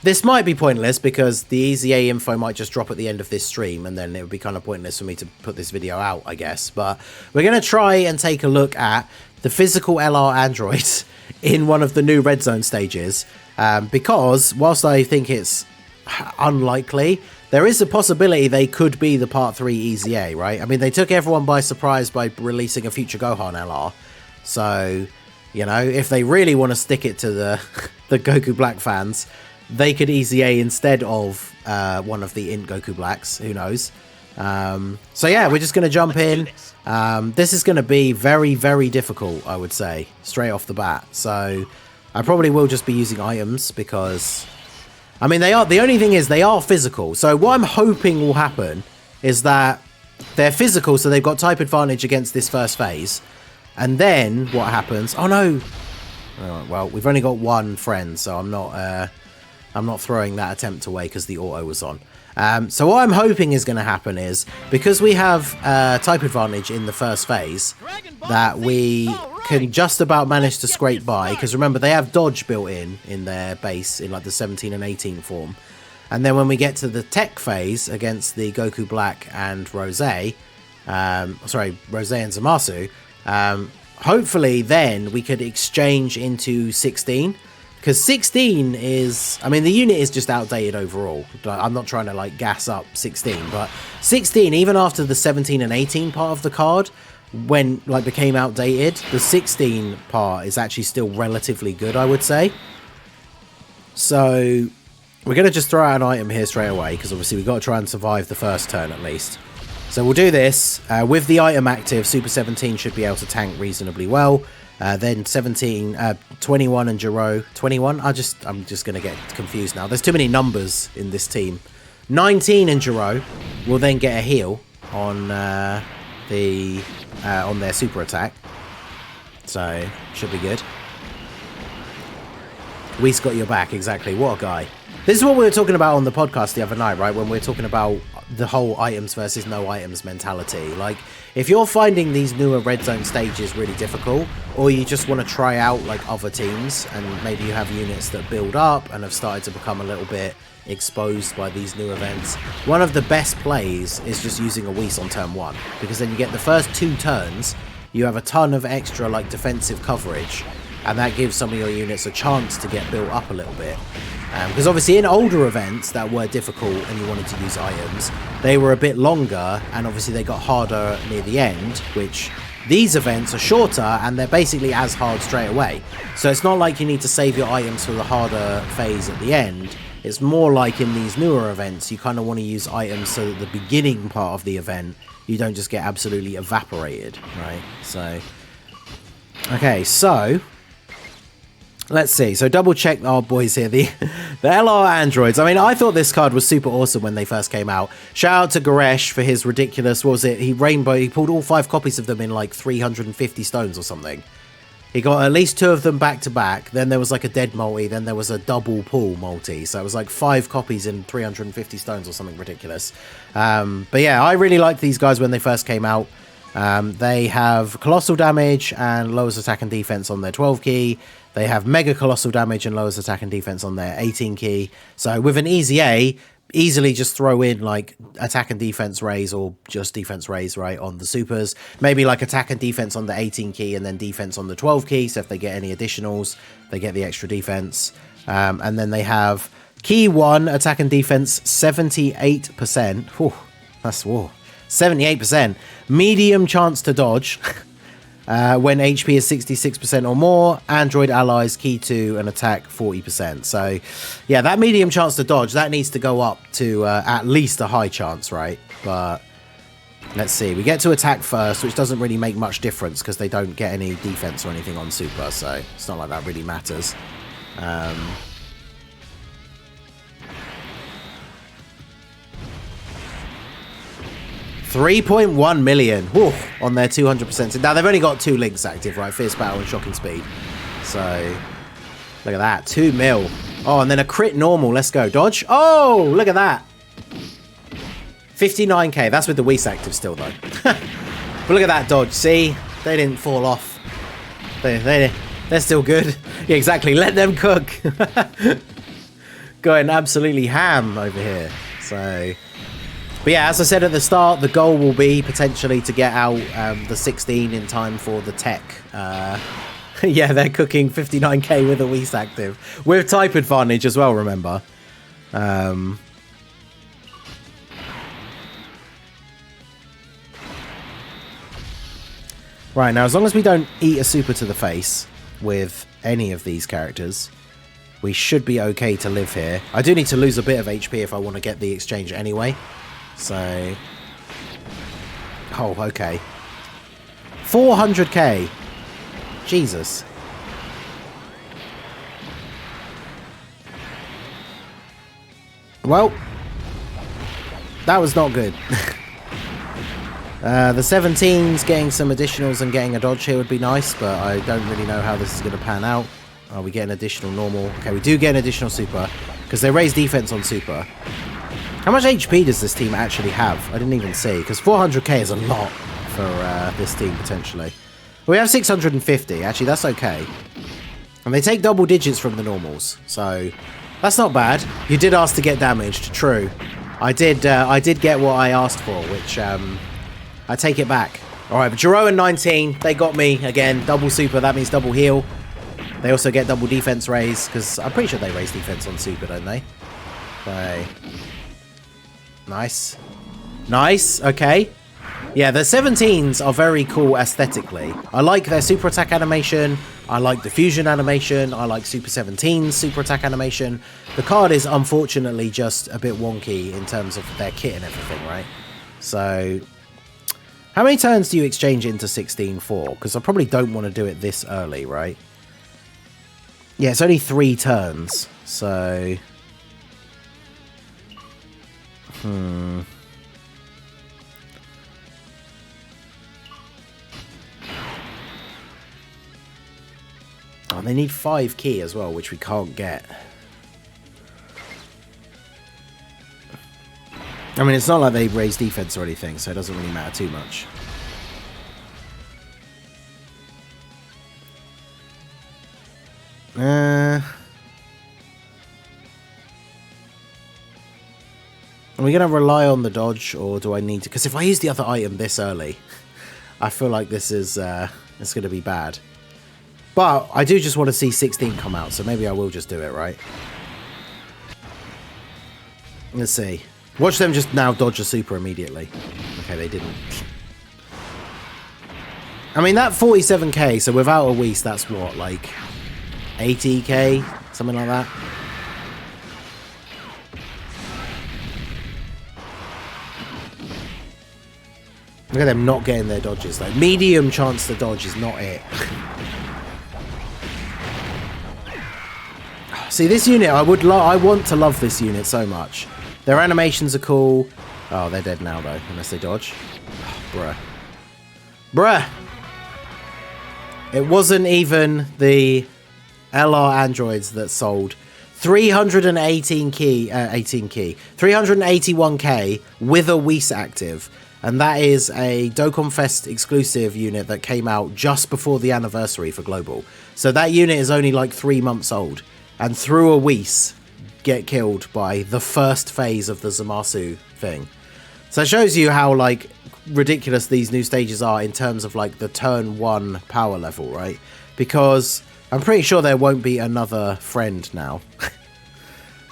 This might be pointless because the EZA info might just drop at the end of this stream, and then it would be kind of pointless for me to put this video out, I guess. But we're going to try and take a look at the physical LR androids in one of the new Red Zone stages, because whilst I think it's unlikely, there is a possibility they could be the Part 3 EZA, right? I mean, they took everyone by surprise by releasing a Future Gohan LR. So, you know, if they really want to stick it to the Goku Black fans, they could EZA instead of one of the Int Goku Blacks. Who knows? So yeah, we're just going to jump in. This is going to be very, very difficult, I would say, straight off the bat. So I probably will just be using items because, I mean, they are, the only thing is they are physical. So what I'm hoping will happen is that they're physical, so they've got type advantage against this first phase. And then what happens? Oh no. Oh, well, we've only got one friend, so I'm not throwing that attempt away because the auto was on. So what I'm hoping is going to happen is, because we have type advantage in the first phase, that we can just about manage to scrape by, because remember, they have dodge built in their base in like the 17 and 18 form. And then when we get to the tech phase against the Goku Black and Rose, Rose and ZAMASU, hopefully then we could exchange into 16. Because 16 is, I mean, the unit is just outdated overall. I'm not trying to, like, gas up 16, but 16, even after the 17 and 18 part of the card, when, like, became outdated, the 16 part is actually still relatively good, I would say. So, we're going to just throw out an item here straight away, because obviously we've got to try and survive the first turn at least. So we'll do this. With the item active, Super 17 should be able to tank reasonably well. Then 17, 21 and Jiro. 21? I'm just going to get confused now. There's too many numbers in this team. 19 and Jiro will then get a heal on on their super attack. So, should be good. Whis got your back, exactly. What a guy. This is what we were talking about on the podcast the other night, right? When we were talking about the whole items versus no items mentality. Like, if you're finding these newer Red Zone stages really difficult, or you just want to try out like other teams, and maybe you have units that build up and have started to become a little bit exposed by these new events, one of the best plays is just using a Whis on turn 1, because then you get the first 2 turns, you have a ton of extra like defensive coverage, and that gives some of your units a chance to get built up a little bit. Because obviously in older events that were difficult and you wanted to use items, they were a bit longer, and obviously they got harder near the end, which these events are shorter and they're basically as hard straight away. So it's not like you need to save your items for the harder phase at the end. It's more like in these newer events, you kind of want to use items so that the beginning part of the event, you don't just get absolutely evaporated, right? So, okay, so let's see. So double check our boys here. The LR androids. I mean, I thought this card was super awesome when they first came out. Shout out to Goresh for his ridiculous, what was it? He pulled all 5 copies of them in like 350 stones or something. He got at least 2 of them back to back. Then there was like a dead multi. Then there was a double pull multi. So it was like 5 copies in 350 stones or something ridiculous. But yeah, I really liked these guys when they first came out. They have colossal damage and lowers attack and defense on their 12 key. They have mega colossal damage and lowers attack and defense on their 18 key. So with an EZA, easily just throw in like attack and defense raise, or just defense raise, right, on the supers. Maybe like attack and defense on the 18 key and then defense on the 12 key. So if they get any additionals, they get the extra defense. And then they have key 1, attack and defense 78%. Whew, that's 78%. Medium chance to dodge. When HP is 66% or more, Android allies key 2 and attack 40%. So, yeah, that medium chance to dodge, that needs to go up to at least a high chance, right? But let's see. We get to attack first, which doesn't really make much difference because they don't get any defense or anything on super, so it's not like that really matters. 3.1 million on their 200%. Now, they've only got 2 links active, right? Fierce Battle and Shocking Speed. So, look at that. 2 mil. Oh, and then a crit normal. Let's go. Dodge. Oh, look at that. 59k. That's with the Whis active still, though. But look at that dodge. See? They didn't fall off. They're still good. Yeah, exactly. Let them cook. going absolutely ham over here. So, but yeah, as I said at the start, the goal will be potentially to get out the 16 in time for the tech. Yeah, they're cooking 59k with a Whis active. With type advantage as well, remember. Right, now as long as we don't eat a super to the face with any of these characters, we should be okay to live here. I do need to lose a bit of HP if I want to get the exchange anyway. So... oh, okay. 400k. Jesus. Well, that was not good. The 17's getting some additionals and getting a dodge here would be nice, but I don't really know how this is going to pan out. Oh, we get an additional normal. Okay, we do get an additional super, because they raise defense on super. How much HP does this team actually have? I didn't even see, because 400k is a lot for this team, potentially. We have 650. Actually, that's okay. And they take double digits from the normals, so that's not bad. You did ask to get damaged, true. I did get what I asked for, which I take it back. All right, but Jiro and 19, they got me again. Double super, that means double heal. They also get double defense raise, because I'm pretty sure they raise defense on super, don't they? Okay. Nice. Nice, okay. Yeah, the 17s are very cool aesthetically. I like their super attack animation. I like the fusion animation. I like Super 17's super attack animation. The card is unfortunately just a bit wonky in terms of their kit and everything, right? So, how many turns do you exchange into 16 for? Because I probably don't want to do it this early, right? Yeah, it's only 3 turns, so... Oh, they need 5 key as well, which we can't get. I mean, it's not like they raise defense or anything, so it doesn't really matter too much. Are we going to rely on the dodge, or do I need to... because if I use the other item this early, I feel like this is it's going to be bad. But I do just want to see 16 come out, so maybe I will just do it, right? Let's see. Watch them just now dodge a super immediately. Okay, they didn't. I mean, that 47k, so without a Whis, that's what, like 80k? Something like that? Look at them not getting their dodges, though. Medium chance to dodge is not it. See, this unit, I want to love this unit so much. Their animations are cool. Oh, they're dead now, though, unless they dodge. Oh, bruh. Bruh! It wasn't even the LR androids that sold 381k with a Whis active. And that is a Dokkan Fest exclusive unit that came out just before the anniversary for Global. So that unit is only like 3 months old. And through a Whis, get killed by the first phase of the ZAMASU thing. So it shows you how, like, ridiculous these new stages are in terms of, like, the turn 1 power level, right? Because I'm pretty sure there won't be another friend now.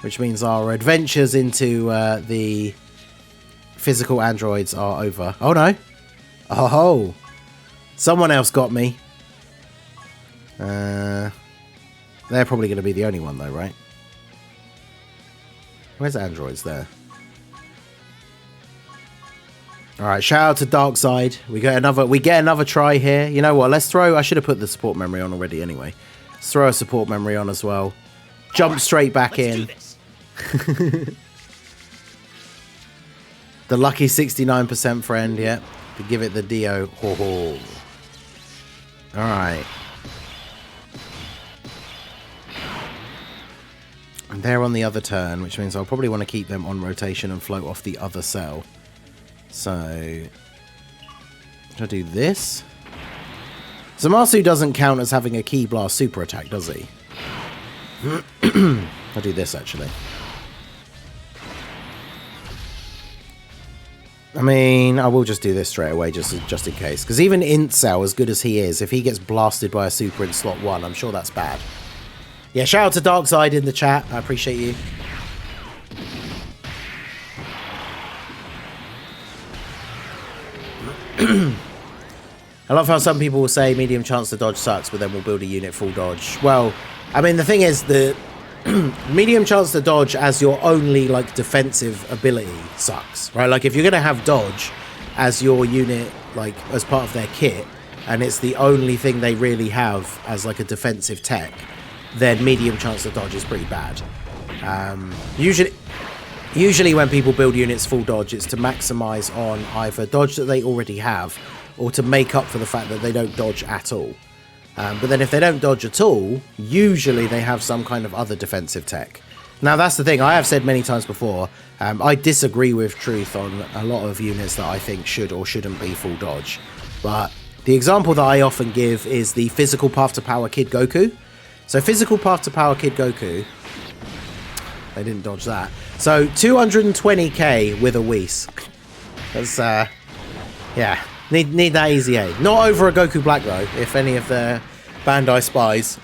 Which means our adventures into the physical androids are over. Oh, no. Oh, someone else got me. They're probably going to be the only one, though, right? Where's androids there? Alright, shout out to Darkside. We get another try here. You know what? Let's throw... I should have put the support memory on already anyway. Let's throw a support memory on as well. Jump straight back in. The lucky 69% friend, yeah. To give it the Dio. Ho ho. Alright. And they're on the other turn, which means I'll probably want to keep them on rotation and float off the other cell. So, should I do this? ZAMASU doesn't count as having a Ki Blast super attack, does he? I'll do this, actually. I mean, I will just do this straight away just in case. Because even Incel, as good as he is, if he gets blasted by a super in slot 1, I'm sure that's bad. Yeah, shout out to Darkside in the chat. I appreciate you. I love how some people will say medium chance to dodge sucks, but then we'll build a unit full dodge. Well, I mean, the thing is that medium chance to dodge as your only like defensive ability sucks, right? Like if you're gonna have dodge as your unit, like as part of their kit, and it's the only thing they really have as like a defensive tech, then medium chance to dodge is pretty bad. Usually when people build units full dodge, it's to maximize on either dodge that they already have or to make up for the fact that they don't dodge at all. But then if they don't dodge at all, usually they have some kind of other defensive tech. Now that's the thing, I have said many times before, I disagree with Truth on a lot of units that I think should or shouldn't be full dodge. But the example that I often give is the physical path to power Kid Goku. So physical path to power Kid Goku, they didn't dodge that. So 220k with a Whis. That's, yeah. Need that EZA. Not over a Goku Black though, if any of the Bandai spies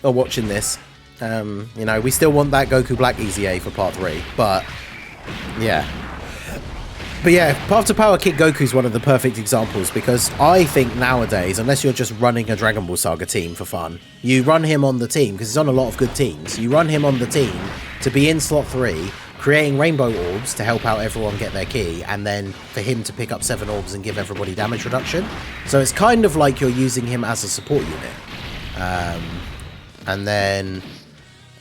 are watching this. You know, we still want that Goku Black EZA for part 3, but yeah. But yeah, Path to Power Kid Goku is one of the perfect examples, because I think nowadays, unless you're just running a Dragon Ball Saga team for fun, you run him on the team, because he's on a lot of good teams, you run him on the team to be in slot 3, creating rainbow orbs to help out everyone get their key, and then for him to pick up 7 orbs and give everybody damage reduction. So it's kind of like you're using him as a support unit. And then...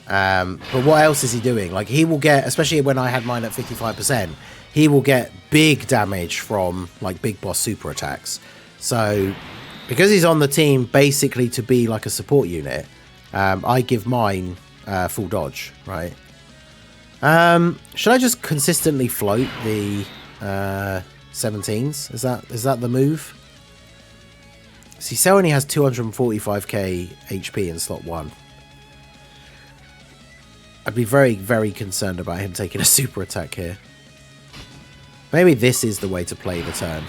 but what else is he doing? Like, he will get, especially when I had mine at 55%, he will get big damage from, like, big boss super attacks. So, because he's on the team basically to be like a support unit, I give mine full dodge, right? Should I just consistently float the 17s? Is that the move? See, Cell only has 245k HP in slot 1. I'd be very, very concerned about him taking a super attack here. Maybe this is the way to play the turn.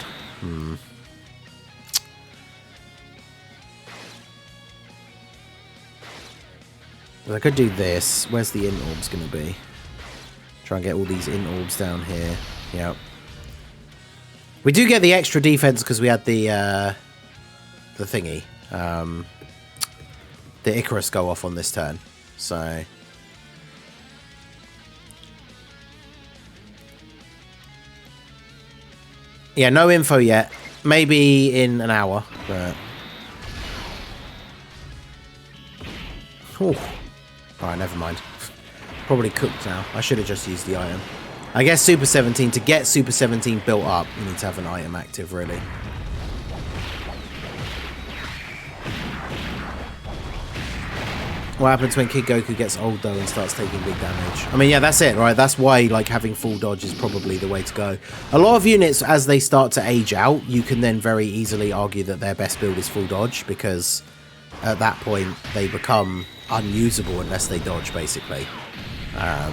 Well, I could do this. Where's the int orbs going to be? Try and get all these int orbs down here. Yep. We do get the extra defense because we had the thingy. The Icarus go off on this turn. So... yeah, no info yet. Maybe in an hour, but... oh. Alright, never mind. Probably cooked now. I should have just used the item. I guess Super 17, to get Super 17 built up, you need to have an item active, really. What happens when Kid Goku gets old, though, and starts taking big damage? I mean, yeah, that's it, right? That's why, like, having full dodge is probably the way to go. A lot of units, as they start to age out, you can then very easily argue that their best build is full dodge, because at that point, they become unusable unless they dodge, basically. But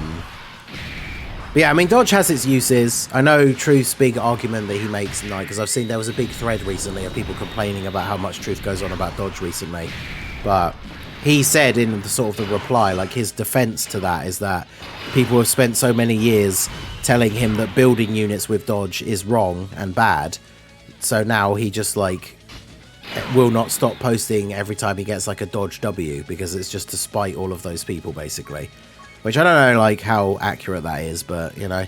yeah, I mean, dodge has its uses. I know Truth's big argument that he makes, because I've seen there was a big thread recently of people complaining about how much Truth goes on about dodge recently, but... he said in the sort of the reply, like, his defense to that is that people have spent so many years telling him that building units with dodge is wrong and bad. So now he just, like, will not stop posting every time he gets, like, a dodge W, because it's just to spite all of those people, basically. Which I don't know, like, how accurate that is, but, you know.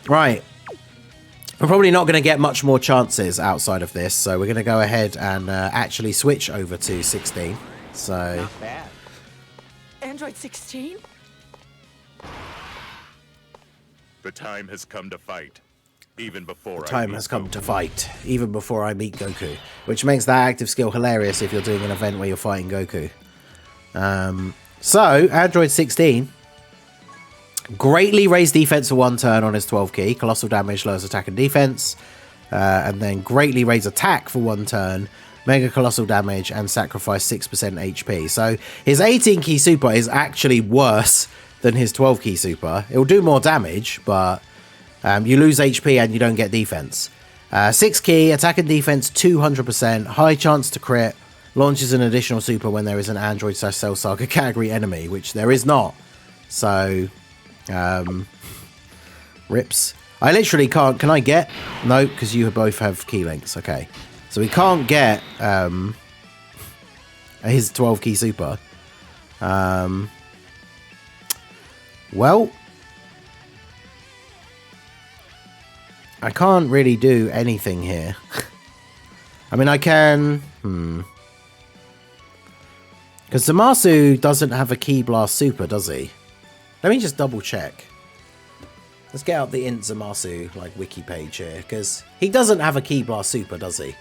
Right. We're probably not going to get much more chances outside of this, so we're going to go ahead and actually switch over to 16. So, not bad. Android 16? The time has come to fight. Even before the time has come to fight, even before I meet Goku. Which makes that active skill hilarious if you're doing an event where you're fighting Goku. So, Android 16. Greatly raised defense for 1 turn on his 12 key. Colossal damage, lowers attack and defense. And then greatly raise attack for 1 turn. Mega colossal damage and sacrifice 6% HP. So his 18 key super is actually worse than his 12 key super. It'll do more damage, but You lose HP and you don't get defense. 6 key, attack and defense 200%, high chance to crit, launches an additional super when there is an Android/Cell Saga category enemy, which there is not. So, rips. I literally can't. Can I get? No, because you both have key links. Okay. So we can't get his 12 key super. Well, I can't really do anything here. I mean, I can... Because ZAMASU doesn't have a Key Blast super, does he? Let me just double check. Let's get out the int ZAMASU, like, wiki page here. Because he doesn't have a Key Blast super, does he?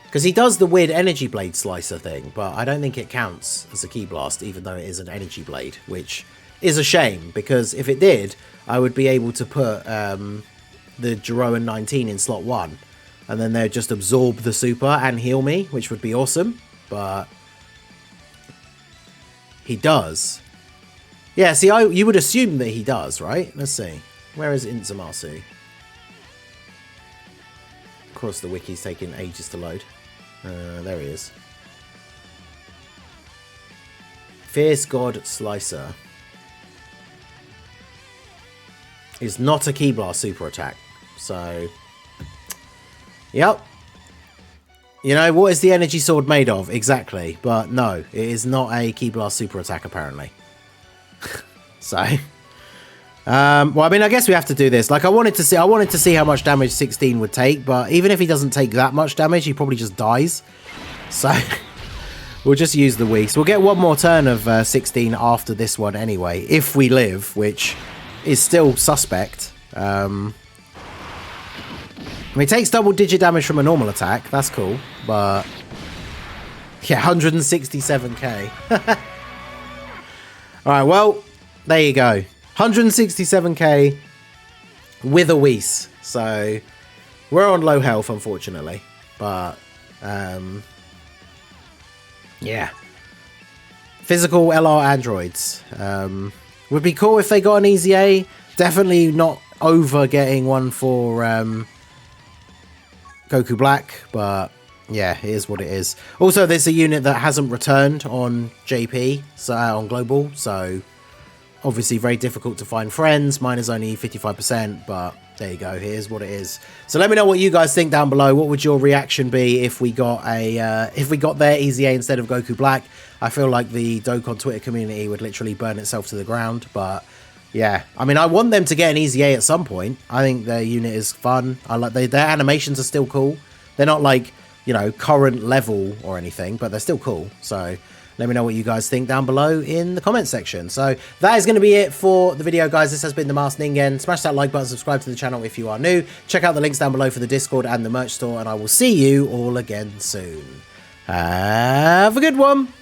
Because he does the weird Energy Blade Slicer thing, but I don't think it counts as a Key Blast, even though it is an Energy Blade, which is a shame, because if it did, I would be able to put... the Jeroen 19 in slot 1, and then they'd just absorb the super and heal me, which would be awesome. But he does. Yeah, see, you would assume that he does, right? Let's see. Where is ZAMASU? Of course, the wiki's taking ages to load. There he is. Fierce God Slicer is not a Key Blast super attack. So, yep. You know, what is the energy sword made of? Exactly. But no, it is not a Key Blast super attack, apparently. So, well, I mean, I guess we have to do this. Like, I wanted to see how much damage 16 would take, but even if he doesn't take that much damage, he probably just dies. So, we'll just use the Wii. So we'll get one more turn of 16 after this one anyway, if we live, which is still suspect. I mean, it takes double-digit damage from a normal attack. That's cool, but... Yeah, 167k. Alright, well, there you go. 167k with a Whis. So, we're on low health, unfortunately. But, yeah. Physical LR androids. Would be cool if they got an EZA. Definitely not over getting one for Goku Black, but yeah, it is what it is. Also, there's a unit that hasn't returned on JP, so on Global, so obviously very difficult to find friends. Mine is only 55%, but there you go. Here's what it is. So let me know what you guys think down below. What would your reaction be if we got a if we got their EZA instead of Goku Black? I feel like the Dokkan Twitter community would literally burn itself to the ground, but yeah, I mean, I want them to get an EZA at some point. I think their unit is fun. I like their animations are still cool. They're not like, you know, current level or anything, but they're still cool. So let me know what you guys think down below in the comment section. So that is going to be it for the video, guys. This has been the Masked Ningen. Smash that like button, subscribe to the channel if you are new. Check out the links down below for the Discord and the merch store, and I will see you all again soon. Have a good one.